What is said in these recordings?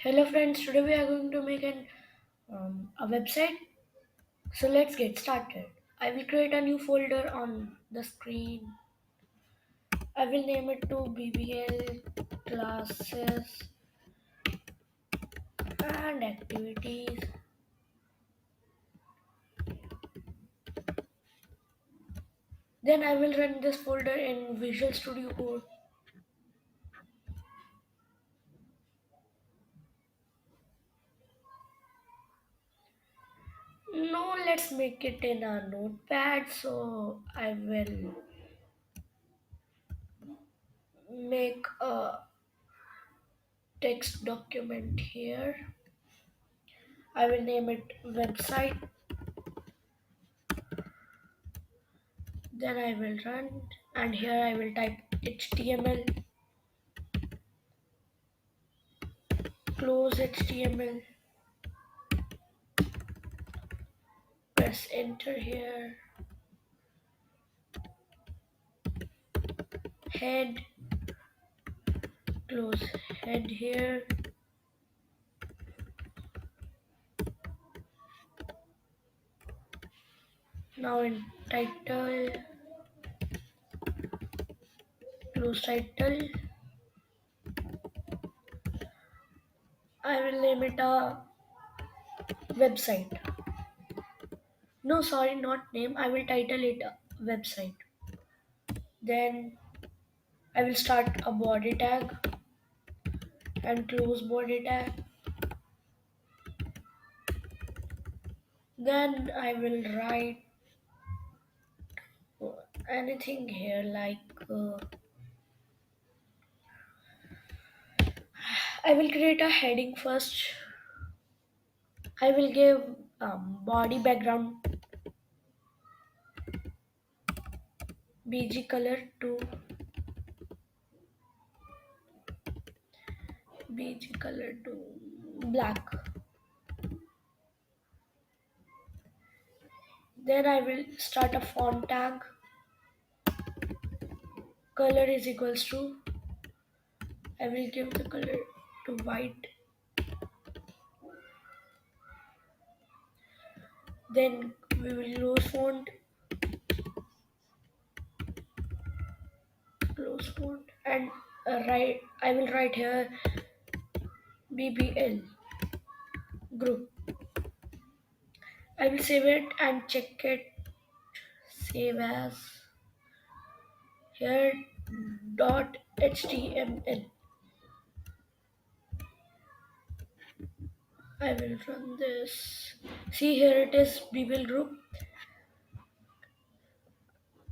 Hello friends, today we are going to make a website. So let's get started. I will create a new folder on the screen. I will name it to BBL classes and activities. Then I will run this folder in Visual Studio Code. No, let's make it in a Notepad. So I will make a text document here. I will name it website. Then I will run and here I will type HTML, close HTML, press enter here, head, close head here, now in title, close title, I will name it a website. No, sorry, not name, I will title it a website. Then I will start a body tag and close body tag. Then I will write anything here like I will create a heading first. I will give body background BG color to BG color to black. Then I will start a font tag. Color is equals to. I will give the color to white. Then we will close font, and write. I will write here BBL Group. I will save it and check it. Save as here dot html. I will run this. See here it is BBL Group.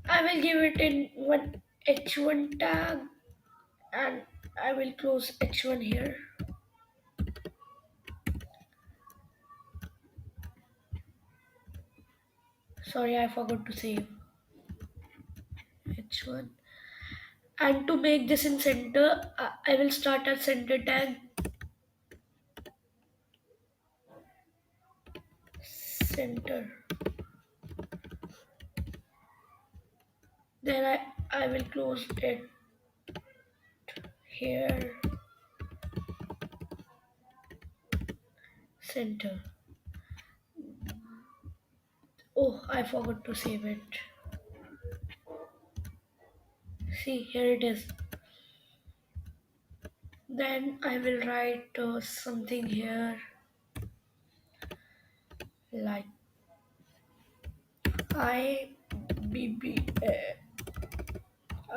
I will give it in one h1 tag and I will close h1 here. Sorry, I forgot to save h1. And to make this in center, I will start a center tag. Center. Then I will close it here. Center. Oh, I forgot to save it. See, here it is. Then I will write something here like I BBA.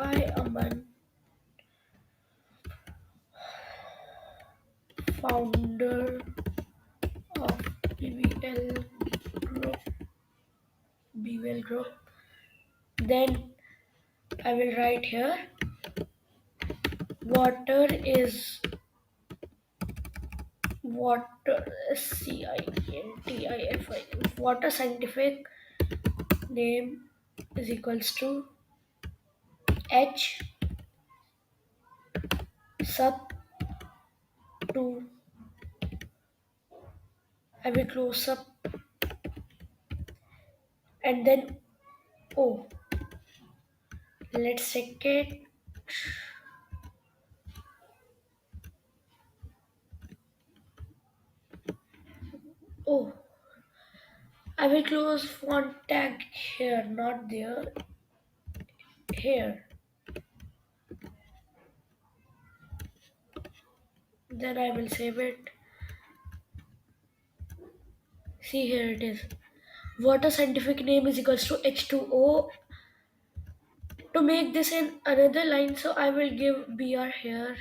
I am a founder of BBL Group. BBL Group. Then I will write here. Water is water. CINTIFI. Water scientific name is equals to H sub 2. I will close up and then O. Let's check it. Oh, I will close font tag here, not there. Here. Then I will save it. See, here it is. Water scientific name is equals to H2O. To make this in another line, so I will give BR here.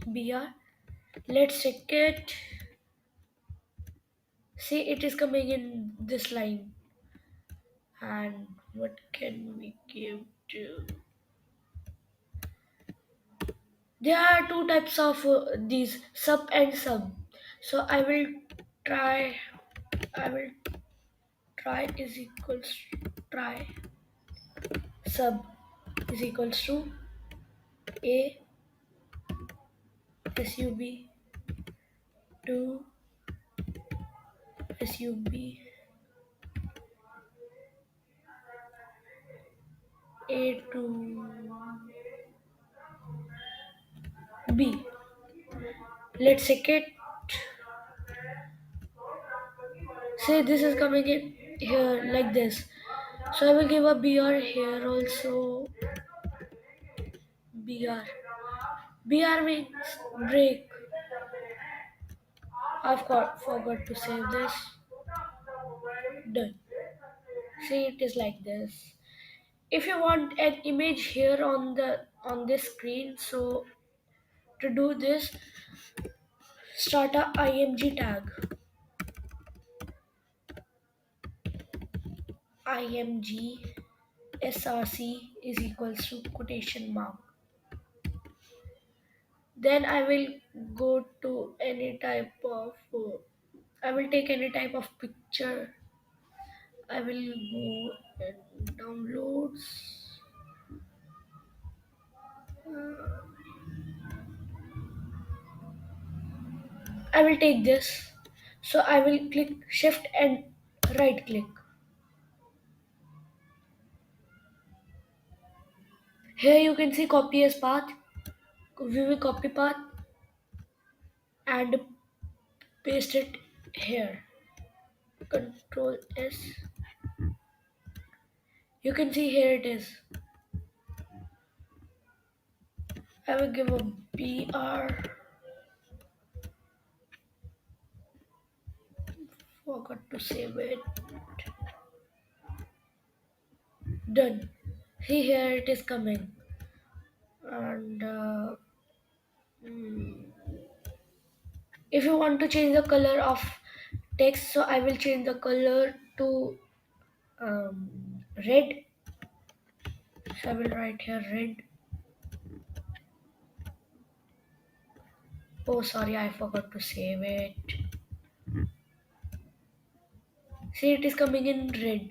BR. Let's check it. See, it is coming in this line. And what can we give to? There are two types of these sub and sub. So try. I will try is equals try sub is equals to a sub 2 sub a to b. Let's check it. Say this is coming in here like this. So I will give a br here also. Br. Br means break. Forgot to save this. Done. See, it is like this. If you want an image here on this screen, so to do this, start a img tag. Img src is equals to quotation mark. Then I will go to any type of I will take any type of picture. I will go and downloads. I will take this. So I will click shift and right click. Here you can see copy as path. We will copy path and paste it here. Control S. You can see here it is. I will give a BR. Forgot to save it. Done. See here it is coming. And if you want to change the color of text, so I will change the color to red. So I will write here red. Oh, sorry, I forgot to save it. See, it is coming in red.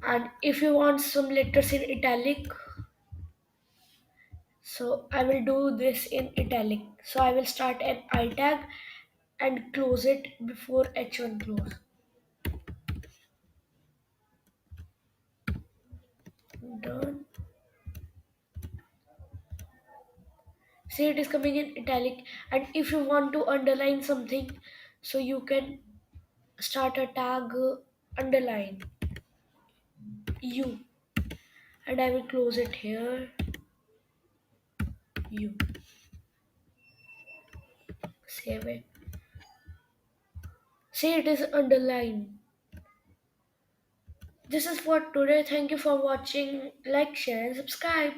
And if you want some letters in italic, so I will do this in italic. So I will start an I tag and close it before H1 close. Done. See, it is coming in italic. And if you want to underline something, so you can start a tag underline U, and I will close it here. U. Save it. See, it is underlined. This is for today. Thank you for watching. Like, share, and subscribe.